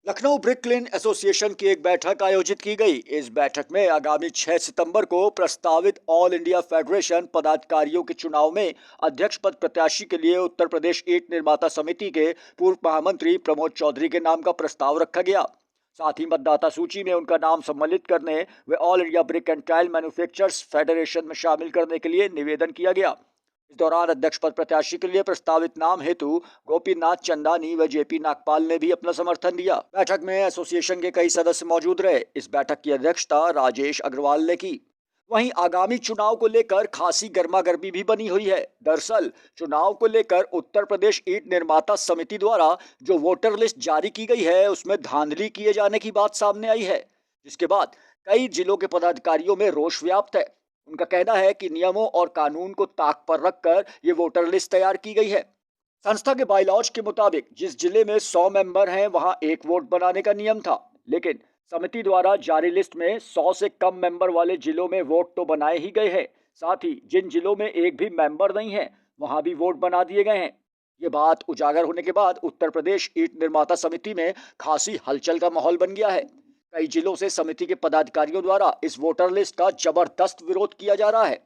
Lucknow brick लेन association की एक बैठक आयोजित की गई। इस बैठक में आगामी 6 सितंबर को प्रस्तावित ऑल इंडिया फेडरेशन पदाधिकारियों के चुनाव में अध्यक्ष पद प्रत्याशी के लिए उत्तर प्रदेश ईंट निर्माता समिति के पूर्व महामंत्री प्रमोद चौधरी के नाम का प्रस्ताव रखा गया। साथ ही मतदाता सूची में उनका नाम सम्मिलित करने व all India brick and tile manufacturers federation में शामिल करने के लिए निवेदन किया गया। इस दौरान अध्यक्ष पद प्रत्याशी के लिए प्रस्तावित नाम हेतु गोपीनाथ चंदानी व जेपी नागपाल ने भी अपना समर्थन दिया। बैठक में एसोसिएशन के कई सदस्य मौजूद रहे। इस बैठक की अध्यक्षता राजेश अग्रवाल ने की। वहीं आगामी चुनाव को लेकर खासी गर्मागर्मी भी बनी हुई है। दरअसल चुनाव को लेकर उत्तर प्रदेश ईंट निर्माता समिति द्वारा जो वोटर लिस्ट जारी की गई है उसमें धांधली किए जाने की बात सामने आई है, जिसके बाद कई जिलों के पदाधिकारियों में रोष व्याप्त है। उनका कहना है कि नियमों और कानून को ताक पर रखकर ये वोटर लिस्ट तैयार की गई है। संस्था के बायलॉज के मुताबिक जिस जिले में 100 मेंबर हैं वहां एक वोट बनाने का नियम था, लेकिन समिति द्वारा जारी लिस्ट में 100 से कम मेंबर वाले जिलों में वोट तो बनाए ही गए हैं। साथ ही जिन जिलों में एक भी मेंबर नहीं है वहां भी वोट बना दिए गए हैं। ये बात उजागर होने के बाद उत्तर प्रदेश ईंट निर्माता समिति में खासी हलचल का माहौल बन गया है। कई जिलों से समिति के पदाधिकारियों द्वारा इस वोटर लिस्ट का जबरदस्त विरोध किया जा रहा है।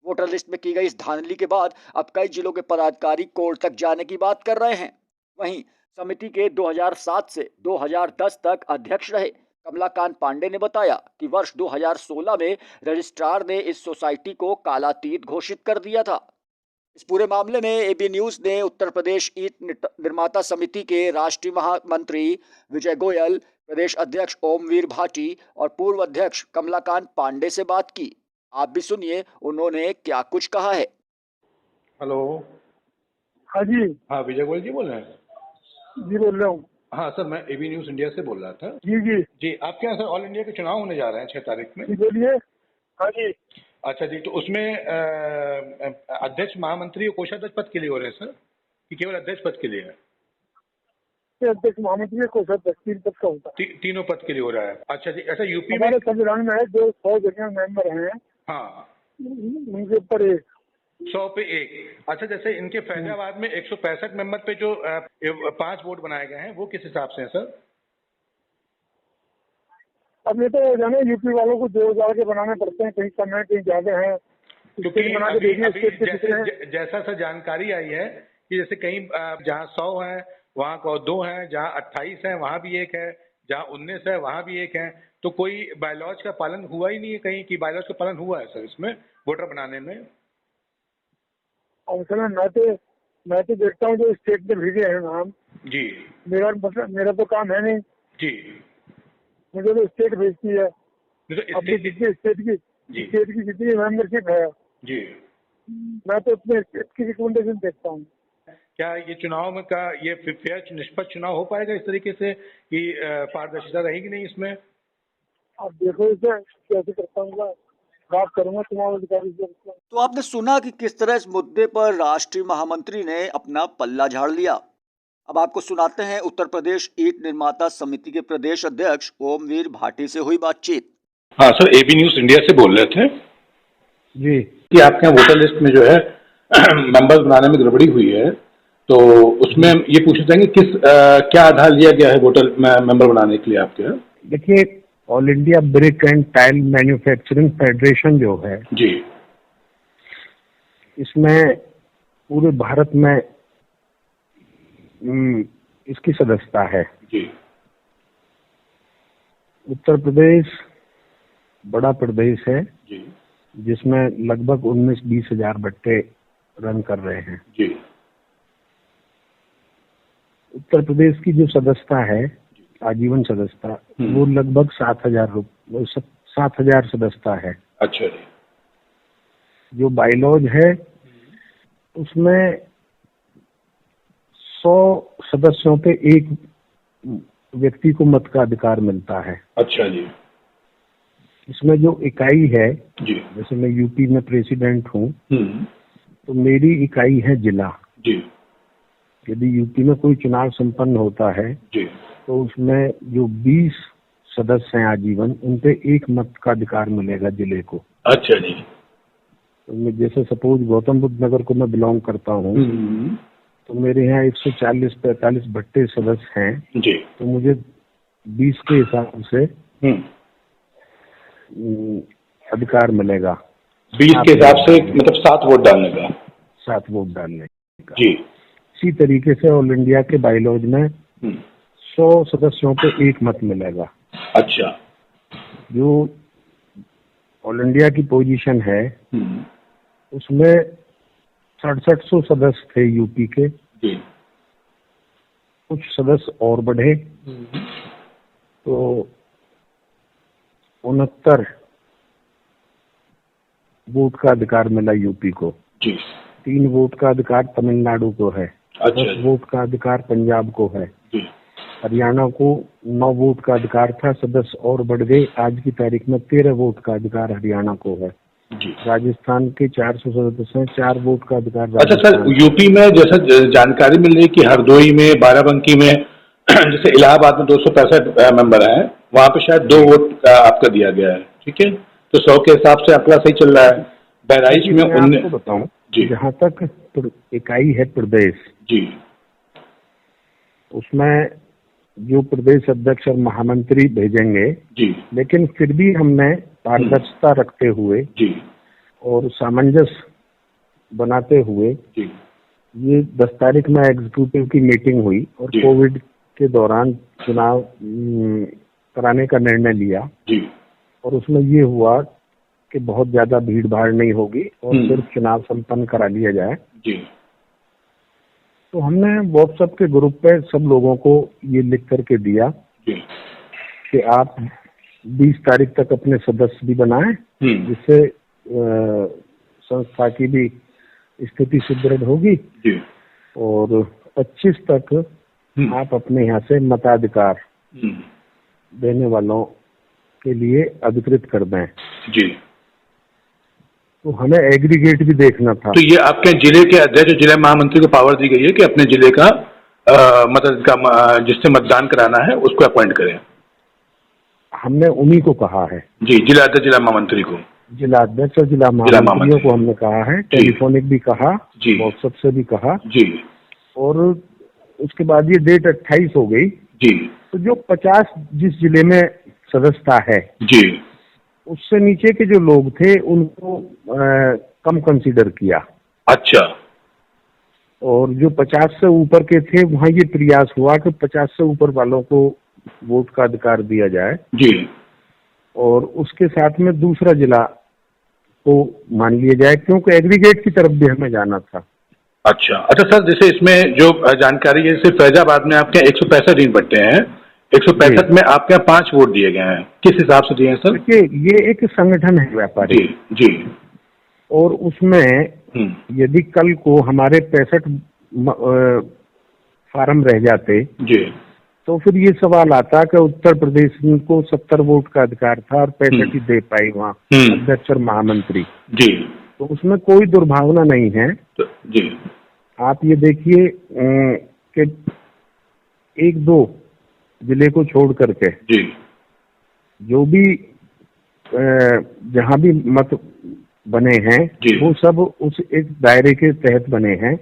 वोटर लिस्ट में की गई इस धांधली के बाद अब कई जिलों के पदाधिकारी कोर्ट तक जाने की बात कर रहे हैं। वहीं समिति के 2007 से 2010 तक अध्यक्ष रहे कमलाकांत पांडे ने बताया कि वर्ष 2016 में रजिस्ट्रार ने इस सोसाइटी को कालातीत घोषित कर दिया था। इस पूरे मामले में एबी न्यूज ने उत्तर प्रदेश ईंट निर्माता समिति के राष्ट्रीय महामंत्री विजय गोयल, प्रदेश अध्यक्ष ओमवीर भाटी और पूर्व अध्यक्ष कमलाकांत पांडे से बात की। आप भी सुनिए उन्होंने क्या कुछ कहा है। हेलो। हाँ जी। हाँ, विजय गोयल जी बोल रहे हैं? जी बोल रहा हूँ। हाँ सर, मैं एबी न्यूज इंडिया से बोल रहा था। जी जी जी, आपके यहाँ सर ऑल इंडिया के चुनाव होने जा रहे हैं 6 तारीख में। जी बोलिए। हाँ जी। अच्छा जी, तो उसमें अध्यक्ष, महामंत्री और कोषाध्यक्ष पद के लिए हो रहे हैं सर, कि केवल अध्यक्ष पद के लिए है? अध्यक्ष, महामंत्री, कोषाध्यक्ष 3 पद का होता है। तीनों पद के लिए हो रहा है। अच्छा जी, ऐसा यूपी में हमारे संविधान में है जो 100 जगह मेंबर हैं। हाँ, उनके ऊपर 100 पे 1। अच्छा, जैसे इनके फैजाबाद में 165 मेंबर पे जो 5 वोट बनाए गए हैं वो किस हिसाब से है सर? अब ये तो जाने यूपी वालों को 2000 के बनाने पड़ते हैं, कहीं कम है कहीं ज्यादा है। क्योंकि अभी जैसा सर जानकारी आई है कि जैसे कहीं जहाँ 100 है वहाँ को 2 है, जहाँ 28 है वहाँ भी 1 है, जहाँ 19 है वहाँ भी 1 है। तो कोई बायलॉज का पालन हुआ ही नहीं है कहीं, कि बायलॉज का पालन हुआ है सर इसमें वोटर बनाने में? और सर मैं तो देखता हूँ जो स्टेट में भेजे हैं नाम जी। मेरा तो काम है नहीं जी, मुझे तो स्टेट भेजती है। तो अपनी जितनी स्टेट की जितनी मेंबरशिप है जी, मैं तो अपने स्टेट की रिकमेंडेशन देखता हूँ। क्या ये चुनाव में का ये फेयर निष्पक्ष चुनाव हो पाएगा इस तरीके से कि पारदर्शिता रहेगी नहीं इसमें? अब देखो इसे कैसे करता हूँ, बात करूंगा चुनाव अधिकारी से। तो आपने सुना कि किस तरह इस मुद्दे पर राष्ट्रीय महामंत्री ने अपना पल्ला झाड़ लिया। अब आपको सुनाते हैं उत्तर प्रदेश ईंट निर्माता समिति के प्रदेश अध्यक्ष ओमवीर भाटी से हुई बातचीत। हाँ सर, एबी न्यूज इंडिया से बोल रहे थे जी कि आपके यहाँ वोटर लिस्ट में जो है मेंबर्स बनाने में गड़बड़ी हुई है, तो उसमें ये पूछना चाहेंगे क्या आधार लिया गया है वोटर मेंबर बनाने के लिए आपके यहाँ? देखिए, all India brick and tile manufacturing federation जो है जी, इसमें पूरे भारत में इसकी सदस्यता है। जी। उत्तर प्रदेश बड़ा प्रदेश है जी, जिसमें लगभग 19-20 हजार बट्टे रन कर रहे हैं। जी। उत्तर प्रदेश की जो सदस्यता है, आजीवन सदस्यता, वो लगभग 7,000 सदस्यता है। अच्छा जी। जो बायलॉज है उसमें 100 सदस्यों पे एक व्यक्ति को मत का अधिकार मिलता है। अच्छा जी। इसमें जो इकाई है, जी, जैसे मैं यूपी में प्रेसिडेंट हूँ तो मेरी इकाई है जिला। जी। यदि यूपी में कोई चुनाव संपन्न होता है जी, तो उसमें जो 20 सदस्य हैं आजीवन, उनपे एक मत का अधिकार मिलेगा जिले को। अच्छा जी। तो मैं जैसे सपोज गौतम बुद्ध नगर को मैं बिलोंग करता हूँ तो मेरे यहाँ 140-45 भट्टे सदस्य हैं। जी। तो मुझे 20 के हिसाब से अधिकार मिलेगा। 20 के हिसाब से मतलब 7 वोट डालने का। 7 वोट डालने का जी। इसी तरीके से ऑल इंडिया के बायलॉज में 100 सदस्यों पे 1 मत मिलेगा। अच्छा। जो ऑल इंडिया की पोजीशन है उसमें 6700 सदस्य थे यूपी के। जी। कुछ सदस्य और बढ़े तो 69 वोट का अधिकार मिला यूपी को। जी। 3 वोट का अधिकार तमिलनाडु को है। अच्छा। 10 वोट का अधिकार पंजाब को है। जी। हरियाणा को 9 वोट का अधिकार था, सदस्य और बढ़ गए। आज की तारीख में 13 वोट का अधिकार हरियाणा को है। जी। राजस्थान के 400 सदस्य हैं, 4 वोट का अधिकार। अच्छा सर, यूपी में जैसा जानकारी मिल रही है कि हरदोई में, बाराबंकी में जैसे इलाहाबाद में 265 मेंबर हैं, वहाँ पे शायद 2 वोट आपका दिया गया है। ठीक है, तो 100 के हिसाब से आंकड़ा सही चल रहा है। बहराइच में आपको बताऊं, जहाँ तक इकाई है प्रदेश जी, उसमें जो प्रदेश अध्यक्ष और महामंत्री भेजेंगे जी, लेकिन फिर भी हमने पारदर्शिता रखते हुए जी और सामंजस्य बनाते हुए जी, ये 10 तारीख में एग्जीक्यूटिव की मीटिंग हुई और कोविड के दौरान चुनाव कराने का निर्णय लिया जी, और उसमें ये हुआ कि बहुत ज्यादा भीड़ भाड़ नहीं होगी और सिर्फ चुनाव संपन्न करा लिया जाए जी। तो हमने व्हाट्सएप के ग्रुप पे सब लोगों को ये लिख करके दिया कि आप 20 तारीख तक अपने सदस्य भी बनाएं जिससे संस्था की भी स्थिति सुदृढ़ होगी और 25 तक आप अपने यहाँ से मताधिकार देने वालों के लिए अधिकृत कर दें जी। तो हमें एग्रीगेट भी देखना था। तो ये आपके जिले के अध्यक्ष, जिला महामंत्री को पावर दी गई है कि अपने जिले का जिससे मतदान कराना है उसको अपॉइंट करें। हमने उन्हीं को कहा है जी, जिला अध्यक्ष, जिला महामंत्री को, जिला अध्यक्ष और जिला महामंत्रियों को हमने कहा है। टेलीफोनिक भी कहा, व्हाट्सएप से भी कहा जी। और उसके बाद ये डेट 28 हो गई जी। तो जो 50 जिस जिले में सदस्यता है जी, उससे नीचे के जो लोग थे उनको कम कंसीडर किया। अच्छा। और जो 50 से ऊपर के थे वहाँ ये प्रयास हुआ कि 50 से ऊपर वालों को वोट का अधिकार दिया जाए जी। और उसके साथ में दूसरा जिला को मान लिया जाए क्योंकि एग्रीगेट की तरफ भी हमें जाना था। अच्छा अच्छा सर, जैसे इसमें जो जानकारी है, जैसे फैजाबाद में आपके 165 ऋण बट्टे हैं, 165 में आपके यहाँ 5 वोट दिए गए हैं, किस हिसाब से दिए हैं सर? देखिए ये एक संगठन है व्यापारी जी जी, और उसमें यदि कल को हमारे 65 फार्म रह जाते जी तो फिर ये सवाल आता कि उत्तर प्रदेश को 70 वोट का अधिकार था और 65 ही दे पाई वहाँ अध्यक्ष और महामंत्री जी, तो उसमें कोई दुर्भावना नहीं है। तो, जी, आप ये देखिए कि 1-2 जिले को छोड़ करके जी, जो भी जहाँ भी मत बने हैं वो सब उस एक दायरे के तहत बने हैं।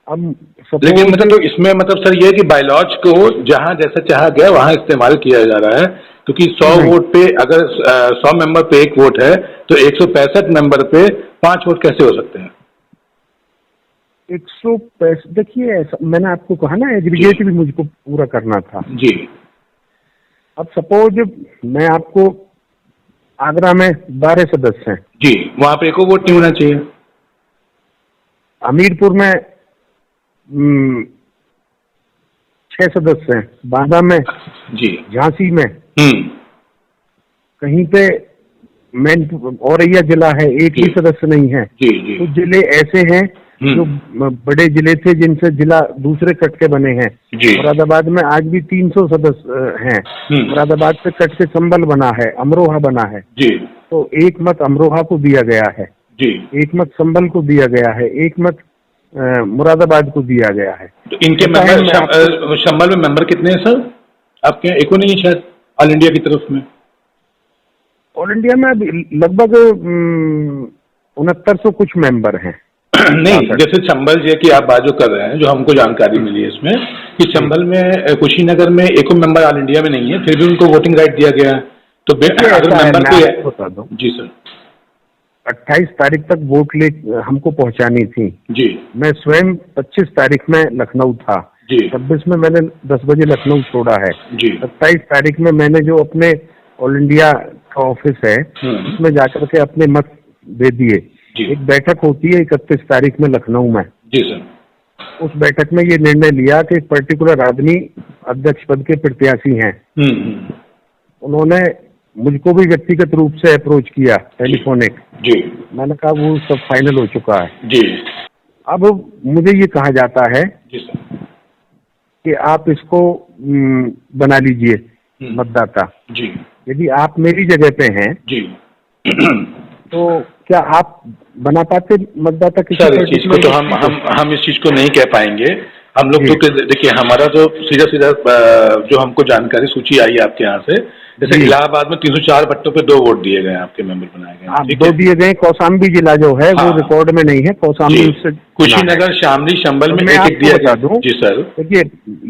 अब लेकिन मतलब तो इसमें मतलब सर ये है कि बायलॉज को जहाँ जैसा चाहा गया वहाँ इस्तेमाल किया जा रहा है, क्योंकि 100 वोट पे अगर 100 मेंबर पे 1 वोट है तो 165 मेंबर पे 5 वोट कैसे हो सकते हैं? 165 देखिए ऐसा मैंने आपको कहा ना, एग्रीगेट भी मुझको पूरा करना था जी। अब सपोज मैं आपको आगरा में 12 सदस्य हैं जी, वहाँ पे 1 वोट नहीं होना चाहिए। हमीरपुर में 6 सदस्य हैं, बांदा में जी, झांसी में कहीं पे मेन औरैया जिला है, एक भी सदस्य नहीं है। जी जी, कुछ जिले ऐसे हैं जो बड़े जिले थे जिनसे जिला दूसरे कट के बने हैं। मुरादाबाद में आज भी 300 सदस्य हैं। मुरादाबाद से कट के संबल बना है, अमरोहा बना है जी, तो 1 मत अमरोहा को दिया गया है जी, 1 मत संबल को दिया गया है, 1 मत मुरादाबाद को दिया गया है। तो इनके मेंबर संबल में मेंबर कितने हैं सर आपके यहाँ? 1 नहीं है शायद ऑल इंडिया की तरफ में? ऑल इंडिया में लगभग 6900 कुछ मेंबर हैं। नहीं, जैसे चंबल जो की आप बात जो कर रहे हैं, जो हमको जानकारी मिली है इसमें कि चंबल में कुशीनगर में एक मेंबर ऑल इंडिया में नहीं है, फिर भी उनको वोटिंग राइट दिया गया है। तो अगर मेंबर को बता दूं, जी सर, 28 तारीख तक वोट ले हमको पहुंचानी थी जी। मैं स्वयं 25 तारीख में लखनऊ था जी, 26 में मैंने 10 बजे लखनऊ छोड़ा है जी। 27 तारीख में मैंने जो अपने ऑल इंडिया का ऑफिस है उसमें जाकर के अपने मत दे दिए। एक बैठक होती है 31 तारीख में लखनऊ में। जी सर। उस बैठक में ये निर्णय लिया कि एक पर्टिकुलर आदमी अध्यक्ष पद के प्रत्याशी हैं। उन्होंने मुझको भी व्यक्तिगत रूप से अप्रोच किया टेलीफोनिक। जी। मैंने कहा वो सब फाइनल हो चुका है। जी। अब मुझे ये कहा जाता है जी सर कि आप इसको बना लीजिए मतदाता। जी। यदि आप मेरी जगह पे हैं जी तो क्या आप बना पाते मतदाता किसी? सर, इस चीज को तो हम इस चीज को नहीं कह पाएंगे। हम लोग तो देखिए, हमारा जो सीधा जो हमको जानकारी सूची आई है आपके यहाँ से, जैसे इलाहाबाद में 304 भट्टों पे 2 वोट दिए गए, आपके मेंबर बनाए गए, 2 दिए गए। कौशाम्बी जिला जो है वो रिकॉर्ड में नहीं है। कौशाम्बी उससे कुशीनगर, शामली, चंबल में एक दिया गया। जी सर। देखिए,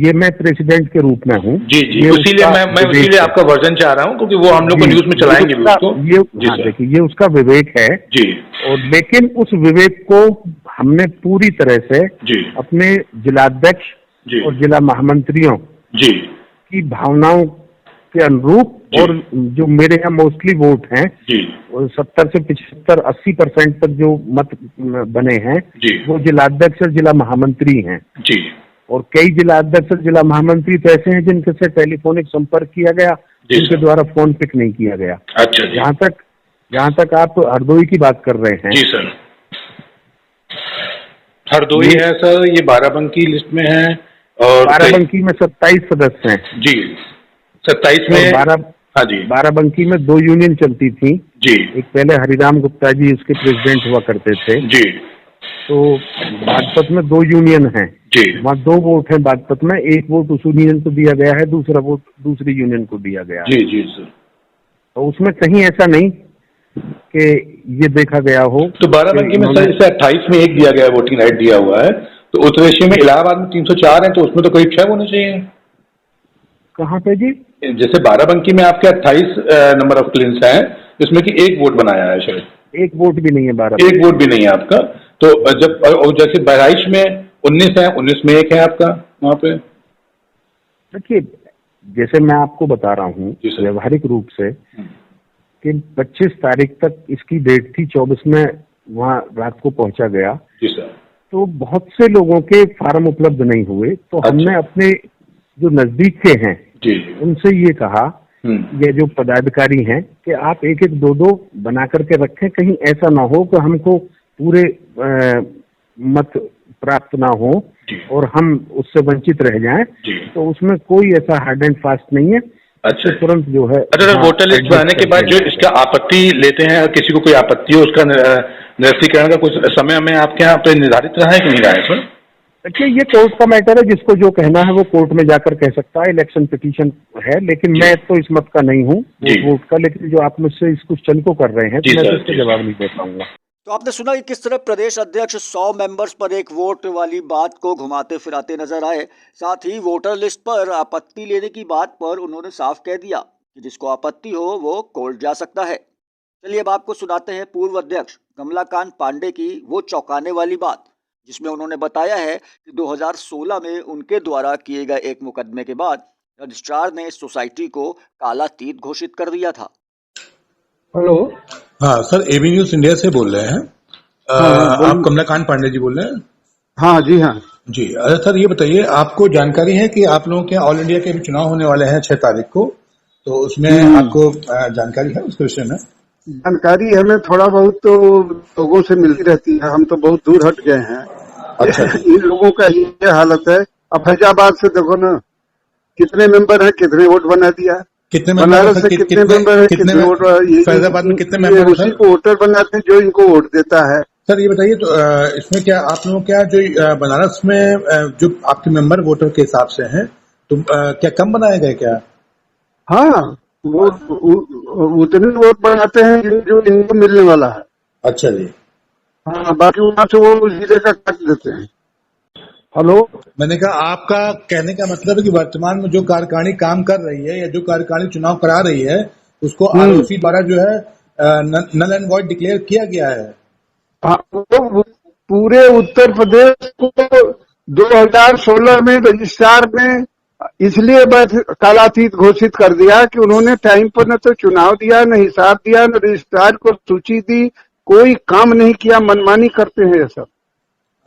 ये मैं प्रेसिडेंट के रूप में हूँ। जी जी, इसीलिए आपका वर्जन चाह रहा हूँ, क्योंकि वो हम लोग को न्यूज में चलाएंगे भी उसको। देखिए, ये उसका विवेक है जी। और लेकिन उस विवेक को हमने पूरी तरह से अपने जिलाध्यक्ष और जिला महामंत्रियों जी की भावनाओं के अनुरूप, और जो मेरे यहाँ मोस्टली वोट हैं 70 से 75-80% तक जो मत बने हैं वो जिलाध्यक्ष और जिला महामंत्री हैं जी। और कई जिलाध्यक्ष और जिला महामंत्री तो ऐसे हैं जिनके से टेलीफोनिक संपर्क किया गया, जिनके द्वारा फोन पिक नहीं किया गया। अच्छा जी। जहाँ तक आप हरदोई की बात कर रहे हैं। जी सर, हरदोई है सर, ये बाराबंकी लिस्ट में है, और बाराबंकी में 27 सदस्य हैं जी। 27 में हाँ जी। बाराबंकी में 2 यूनियन चलती थी जी। एक पहले हरिराम गुप्ता जी उसके प्रेसिडेंट हुआ करते थे जी। तो बागपत में 2 यूनियन हैं जी। वहाँ 2 वोट हैं बागपत में। एक वोट उस यूनियन को दिया गया है, दूसरा वोट दूसरी यूनियन को दिया गया है। जी जी सर। तो उसमें कहीं ऐसा नहीं कि ये देखा गया हो। तो बाराबंकी में सर इसे 28 में 1 दिया गया, वोटिंग राइट दिया हुआ है, तो उस रेशियो में इलाहाबाद में 304 है, तो उसमें तो करीब 6 होने चाहिए। कहाँ पे जी? जैसे बाराबंकी में आपके 28 नंबर ऑफ क्लियंस हैं, जिसमें कि 1 वोट बनाया है शायद। 1 वोट भी नहीं है बाराबंकी। 1 वोट भी नहीं है आपका। तो जब जैसे बहराइच में 19 है, 19 में 1 है आपका वहाँ पे। देखिए, जैसे मैं आपको बता रहा हूँ व्यवहारिक रूप से कि 25 तारीख तक इसकी डेट थी, 24 में वहाँ रात को पहुंचा गया। जी सर। तो बहुत से लोगों के फार्म उपलब्ध नहीं हुए, तो हमने अपने जो नजदीक के हैं उनसे ये कहा, ये जो पदाधिकारी हैं, कि आप 1-1, 2-2 बना करके रखें, कहीं ऐसा ना हो कि हमको पूरे मत प्राप्त ना हो और हम उससे वंचित रह जाएं। तो उसमें कोई ऐसा हार्ड एंड फास्ट नहीं है। अच्छा, तुरंत जो है। अच्छा सर, वोटर लिस्ट बनाने के बाद जो इसका आपत्ति लेते हैं, किसी को कोई आपत्ति हो, उसका निरस्तीकरण का कुछ समय में आपके यहाँ पे निर्धारित रहा है कि नहीं रहा है सर? देखिए, ये कोर्ट का मैटर है, जिसको जो कहना है वो कोर्ट में जाकर कह सकता है। इलेक्शन पिटीशन है, लेकिन मैं तो इस मत का नहीं हूँ वोट का। लेकिन जो आप मुझसे इस क्वेश्चन को कर रहे हैं तो मैं इसका जवाब नहीं दे पाऊंगा। तो आपने सुना कि किस तरह प्रदेश अध्यक्ष 100 मेंबर्स पर 1 वोट वाली बात को घुमाते फिराते नजर आए। साथ ही वोटर लिस्ट पर आपत्ति लेने की बात पर उन्होंने साफ कह दिया कि जिसको आपत्ति हो वो कोर्ट जा सकता है। चलिए अब आपको सुनाते हैं पूर्व अध्यक्ष कमलाकांत पांडे की वो चौंकाने वाली बात, जिसमें उन्होंने बताया है कि 2016 में उनके द्वारा किए गए एक मुकदमे के बाद रजिस्ट्रार ने सोसाइटी को कालातीत घोषित कर दिया था। हेलो, हाँ सर, एबी न्यूज इंडिया से बोल रहे हैं। आप कमलाकांत पांडे जी बोल रहे हैं? हाँ जी। हाँ जी। अच्छा सर, ये बताइए, आपको जानकारी है कि आप लोगों के ऑल इंडिया के भी चुनाव होने वाले हैं 6 तारीख को, तो उसमें आपको जानकारी है उसके विषय में? जानकारी हमें थोड़ा बहुत तो लोगों से मिलती रहती है, हम तो बहुत दूर हट गए हैं। अच्छा। इन लोगों का ये हालत है। अब फैजाबाद से देखो ना, कितने मेंबर है, कितने वोट बना दिया। कितने बनारस से कितने मेंबर है, कितने वोट। फैजाबाद में कितने मेंबर उसी को वोटर बनाते हैं जो इनको वोट देता है। सर ये बताइए, तो इसमें क्या आप लोगों क्या जो बनारस में जो आपके मेंबर वोटर के हिसाब से हैं, तो क्या कम बनाए गए क्या? हाँ, वो उतने वोट बनाते हैं जो इनको मिलने वाला है। अच्छा जी। हाँ, बाकी वहां से वो जिले का काट देते हैं। हेलो, मैंने कहा आपका कहने का मतलब है कि वर्तमान में जो कार्यकारिणी काम कर रही है या जो कार्यकारिणी चुनाव करा रही है उसको आरओसी द्वारा जो है नल एंड वॉइड डिक्लेयर किया गया है। हाँ, वो पूरे उत्तर प्रदेश को 2016 में रजिस्ट्रार में इसलिए कालातीत घोषित कर दिया कि उन्होंने टाइम पर न तो चुनाव दिया, न हिसाब दिया, न रजिस्ट्रार को सूची दी, कोई काम नहीं किया, मनमानी करते हैं ये सब।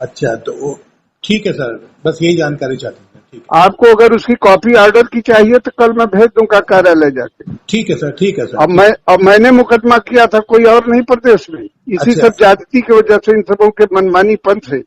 अच्छा, तो ठीक है सर, बस यही जानकारी चाहती हूँ। ठीक है, आपको अगर उसकी कॉपी ऑर्डर की चाहिए तो कल मैं भेज दूंगा कार्यालय जाके। ठीक है सर, ठीक है सर। अब मैंने मुकदमा किया था, कोई और नहीं प्रदेश में, इसी अच्छा। सब जाति की वजह से, इन सबों के मनमानी पंथ है।